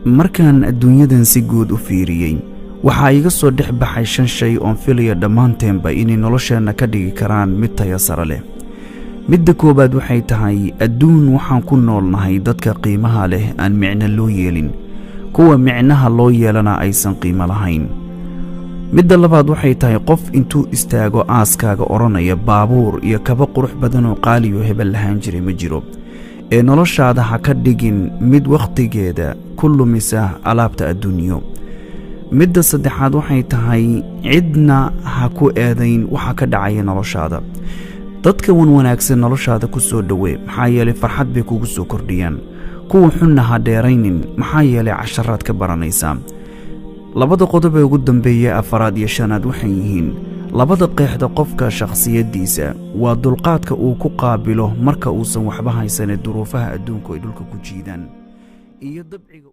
markaan adduunyadan si guud u fiiriyey waxaa iga soo dhex baxay 5 shay oo filaya dhammaanteenba inay nolosheena ka dhigi karaan mid tayo sare leh. midda koobaad waxay tahay adduun waxaan ku noolnahay dadka qiimaha leh aan micno loo yeelin, kuwa micnaha loo yeelana aysan qiimo lahayn. midda labaad waxay tahay qof intuu istaago aaskaaga oranaya baabuur iyo kaba qurux badan oo qaaliyo hebel lahaan jiray ma jiro, ee noloshaada ha ka dhigin mid waqtigeeda ku lumisa alaabta adduunyo. midda saddexaad waxay tahay cidna ha ku eedayn waxa ka dhacaya noloshaada. dadka wanaagsan noloshaada ku soo dhaweey maxaa yeelay farxad bay kugu soo kordhiyaan. kuwa xunna ha dheeraynin maxaa yeelay casharaad ka baranaysaa. labada qodob ee ugu dambeeya afaraad iyo shanaad waxay yihiin labada qeexda qofka shakhsiyadiisa waa dulqaadka uu ku qaabilo marka uusan waxba haysan duruufaha adduunka ay dhulka ku jiidaan iyo dabciga